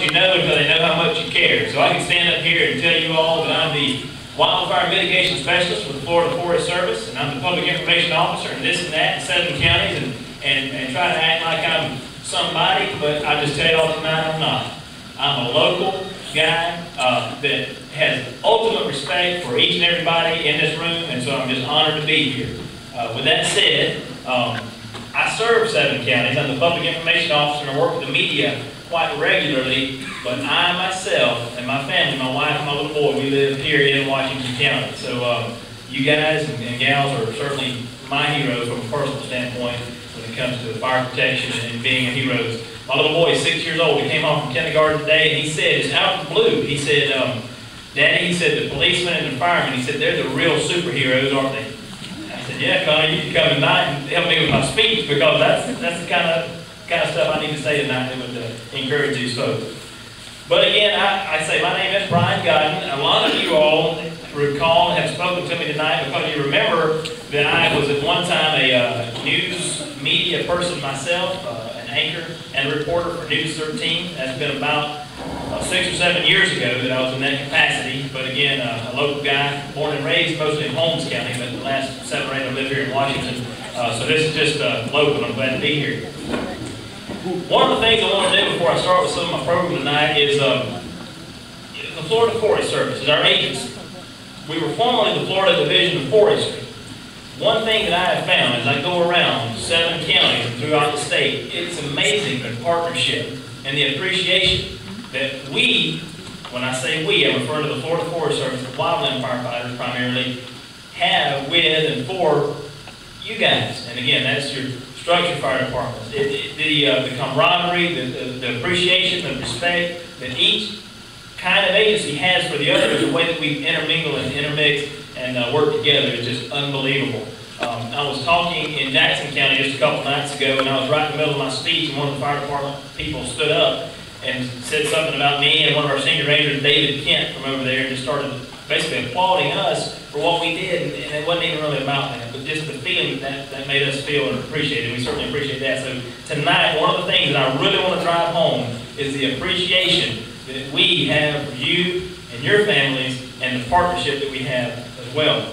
you know until they know how much you care. So I can stand up here and tell you all that I'm the Wildfire Mitigation Specialist with the Florida Forest Service, and I'm the Public Information Officer and this and that in 7 counties, and try to act like I'm somebody, but I just tell you all tonight I'm not. I'm a local guy that has ultimate respect for each and everybody in this room, and so I'm just honored to be here. With that said, I serve 7 counties. I'm the Public Information Officer, and I work with the media quite regularly, but I myself and my family, my wife and my little boy, we live here in Washington County. So you guys and gals are certainly my heroes from a personal standpoint when it comes to fire protection and being a hero. My little boy is 6 years old. He came home from kindergarten today, and he said, just out of the blue, he said, Daddy, he said, the policemen and the firemen, he said, they're the real superheroes, aren't they? I said, yeah, Connie, you can come tonight and help me with my speech, because that's the kind of stuff I need to say tonight that would encourage these folks. But again, I say my name is Brian Godden. A lot of you all recall and have spoken to me tonight because you remember that I was at one time a news media person myself, an anchor and a reporter for News 13. That's been about 6 or 7 years ago that I was in that capacity. But again, a local guy, born and raised mostly in Holmes County, but the last 7 or 8 I lived here in Washington. So this is just local. I'm glad to be here. One of the things I want to do before I start with some of my program tonight is the Florida Forest Service is our agency. We were formerly the Florida Division of Forestry. One thing that I have found as I go around 7 counties throughout the state, it's amazing the partnership and the appreciation that we, when I say we, I'm referring to the Florida Forest Service, the wildland firefighters primarily, have with and for you guys. And again, that's your structure fire departments. The camaraderie, the appreciation, the respect that each kind of agency has for the other, the way that we intermingle and intermix and work together is just unbelievable. I was talking in Jackson County just a couple nights ago, and I was right in the middle of my speech, and one of the fire department people stood up and said something about me and one of our senior rangers, David Kent, from over there, and just started basically applauding us for what we did, and it wasn't even really about that, but just the feeling that made us feel and appreciate it. We certainly appreciate that. So tonight, one of the things that I really want to drive home is the appreciation that we have for you and your families and the partnership that we have as well.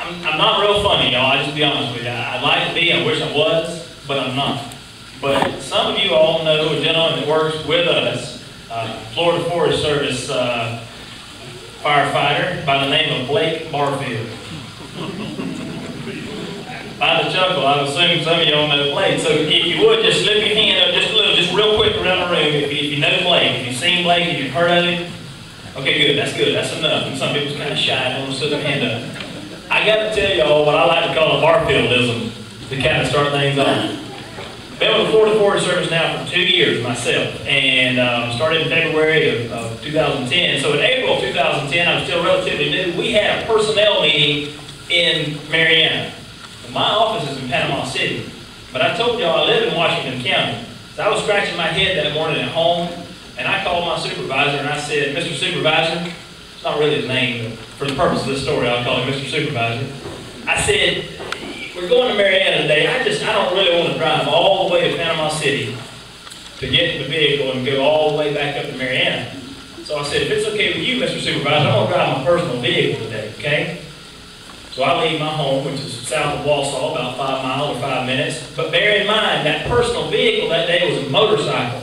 I'm not real funny, y'all. I'll just be honest with you. I'd like to be. I wish I was, but I'm not. But some of you all know a gentleman that works with us, Florida Forest Service firefighter by the name of Blake Barfield. By the chuckle, I assume some of y'all know Blake. So if you would, just slip your hand up just a little, just real quick around the room. If you know Blake, if you've seen Blake, if you've heard of him. Okay, good. That's enough. And some people's kind of shy. Don't want to slip their hand up. I got to tell y'all what I like to call a Barfieldism to kind of start things off. Been with the Florida Forest Service now for 2 years myself, and started in February of 2010. So in April of 2010, I was still relatively new. We had a personnel meeting in Mariana. My office is in Panama City, but I told y'all I live in Washington County. So I was scratching my head that morning at home, and I called my supervisor and I said, Mr. Supervisor, it's not really his name, but for the purpose of this story, I'll call him Mr. Supervisor. I said, we're going to Mariana today. I don't really want to drive all the way to Panama City to get in the vehicle and go all the way back up to Mariana. So I said, if it's okay with you, Mr. Supervisor, I'm going to drive my personal vehicle today, okay? So I leave my home, which is south of Walsall, about 5 miles or 5 minutes. But bear in mind, that personal vehicle that day was a motorcycle.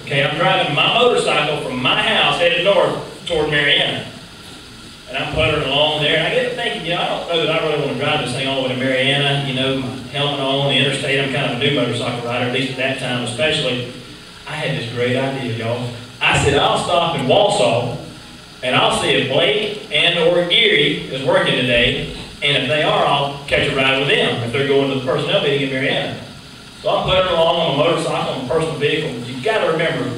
Okay, I'm driving my motorcycle from my house headed north toward Mariana. And I'm puttering along there, and I get to thinking, I don't know that I really want to drive this thing all the way to Mariana. My helmet on, the interstate. I'm kind of a new motorcycle rider, at least at that time especially. I had this great idea, y'all. I said, I'll stop in Walsall, and I'll see if Blake and or Geary is working today, and if they are, I'll catch a ride with them if they're going to the personnel meeting in Mariana. So I'm puttering along on a motorcycle, on a personal vehicle. You've got to remember,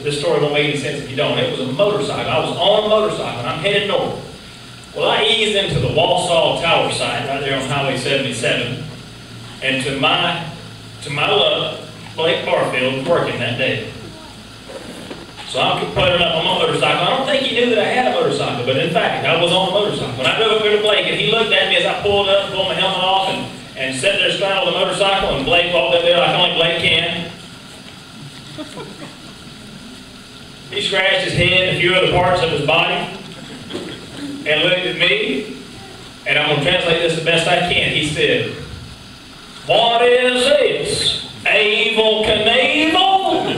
this story won't make any sense if you don't. It was a motorcycle. I was on a motorcycle, and I'm headed north. Well, I eased into the Walsall Tower site right there on Highway 77, and to my luck, Blake Barfield was working that day. So I'm puttering up on my motorcycle. I don't think he knew that I had a motorcycle, but in fact, I was on a motorcycle. When I drove up here to Blake, and he looked at me as I pulled up, pulled my helmet off, and sat there straddled the motorcycle, and Blake walked up there like only Blake can. He scratched his head and a few other parts of his body and looked at me, and I'm going to translate this the best I can. He said, "What is this? Evel Knievel?"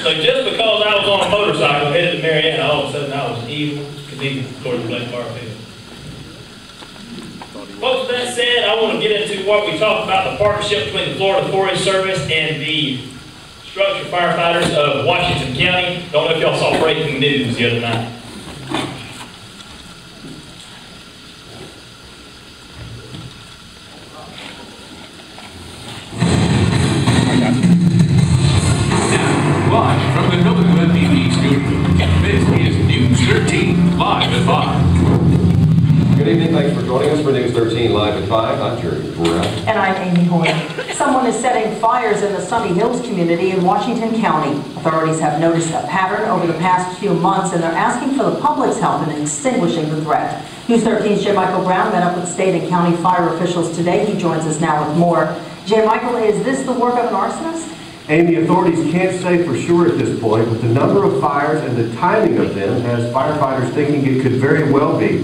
So just because I was on a motorcycle headed to Marietta, all of a sudden I was Evel Knievel towards the Black Firefield. Folks, with that said, I want to get into what we talked about, the partnership between the Florida Forest Service and the Structure Firefighters of Washington County. Don't know if y'all saw breaking news the other night. Live from the WMPP studio, this is News 13, live at 5. Good evening, thanks for joining us for News 13 Live at 5. I'm Jerry Brown. And I'm Amy Hoyle. Someone is setting fires in the Sunny Hills community in Washington County. Authorities have noticed a pattern over the past few months, and they're asking for the public's help in extinguishing the threat. News 13's J. Michael Brown met up with state and county fire officials today. He joins us now with more. J. Michael, is this the work of an arsonist? Amy, authorities can't say for sure at this point, but the number of fires and the timing of them has firefighters thinking it could very well be.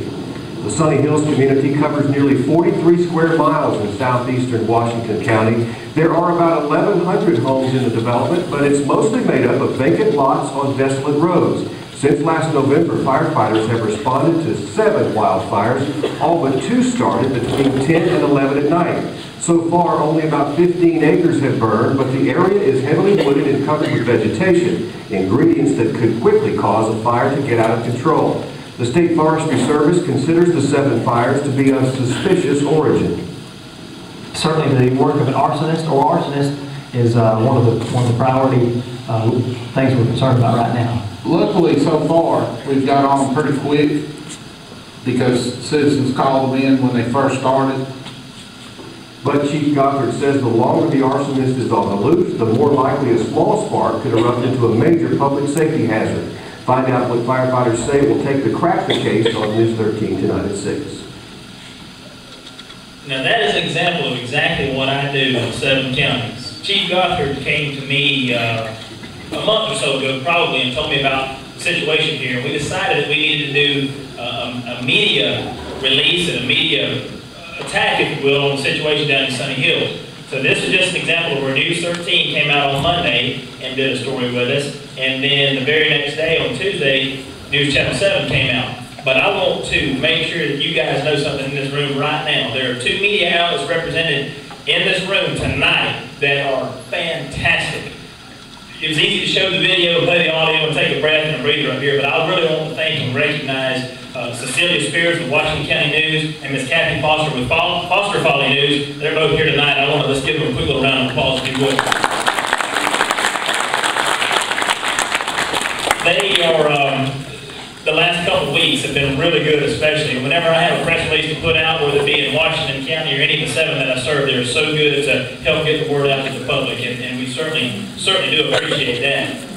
The Sunny Hills community covers nearly 43 square miles in southeastern Washington County. There are about 1,100 homes in the development, but it's mostly made up of vacant lots on desolate roads. Since last November, firefighters have responded to 7 wildfires, all but 2 started between 10 and 11 at night. So far, only about 15 acres have burned, but the area is heavily wooded and covered with vegetation, ingredients that could quickly cause a fire to get out of control. The State Forestry Service considers the 7 fires to be of suspicious origin. Certainly the work of an arsonist or arsonist is one of the priority things we're concerned about right now. Luckily, so far, we've got on them pretty quick because citizens called them in when they first started. But Chief Gothard says the longer the arsonist is on the loose, the more likely a small spark could erupt into a major public safety hazard. Find out what firefighters say will take to crack the case on News 13 tonight at 6. Now that is an example of exactly what I do in 7 counties. Chief Gothard came to me a month or so ago probably and told me about the situation here. We decided that we needed to do a media release and a media attack, if you will, on the situation down in Sunny Hills. So this is just an example of where News 13 came out on Monday and did a story with us, and then the very next day, on Tuesday, News Channel 7 came out. But I want to make sure that you guys know something in this room right now. There are 2 media outlets represented in this room tonight that are fantastic. It was easy to show the video, play the audio, and take a breath and a breather up here, but I really want to thank and recognize Cecilia Spears with Washington County News and Miss Kathy Foster with Foster Folly News. They're both here tonight. I want to let's give them a quick little round of applause if you would. They are, the last couple of weeks have been really good, especially whenever I have a press release to put out, whether it be in Washington County or any of the 7 that I serve, they're so good to help get the word out to the public, and we certainly do appreciate that.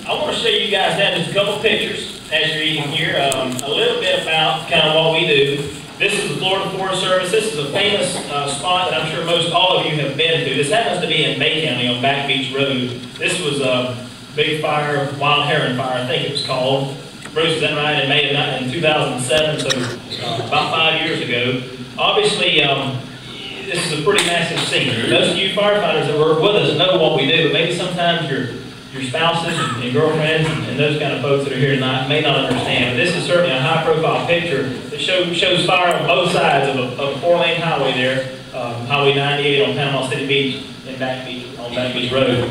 I want to show you guys now just a couple pictures as you're eating here, a little bit about kind of what we do. This is the Florida Forest Service. This is a famous spot that I'm sure most all of you have been to. This happens to be in Bay County on Back Beach Road. This was a big fire, wild heron fire, I think it was called. Bruce, is that right? It made it in 2007, so about 5 years ago. Obviously, this is a pretty massive scene. Most of you firefighters that work with us know what we do, but maybe sometimes your spouses and girlfriends and those kind of folks that are here tonight may not understand. But this is certainly a high-profile picture that shows fire on both sides of a 4-lane highway there, Highway 98 on Panama City Beach and Back Beach Road.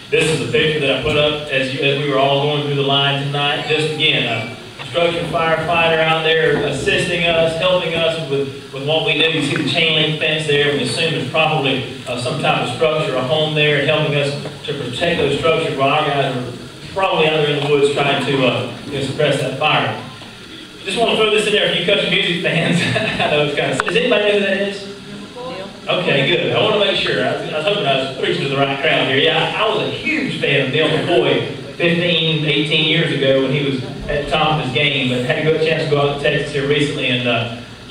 This is a picture that I put up as we were all going through the line tonight. Just again, a construction firefighter out there assisting us, helping us with what we do. You see the chain link fence there. We assume it's probably some type of structure, a home there, and helping us to protect those structures while our guys are probably out there in the woods trying to suppress that fire. Just want to throw this in there for you country music fans. I know it's kind of... Does anybody know who that is? Okay, good. I want to make sure. I was hoping I was preaching to the right crowd here. Yeah, I was a huge fan of Neil McCoy 15, 18 years ago when he was at the top of his game, but had a good chance to go out to Texas here recently, and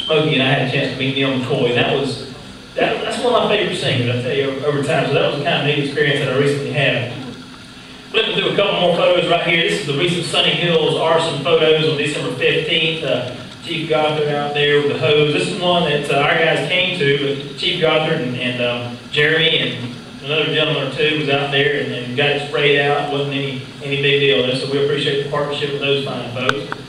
Smokey and I had a chance to meet Neil McCoy. That's one of my favorite singers, I tell you, over time. So that was the kind of neat experience that I recently had. do a couple more photos right here. This is the recent Sunny Hills arson photos on December 15th. Chief Gothard out there with the hose. This is one that our guys came to, but Chief Gothard and Jeremy and another gentleman or two was out there and got it sprayed out. It wasn't any big deal. So we appreciate the partnership with those fine folks.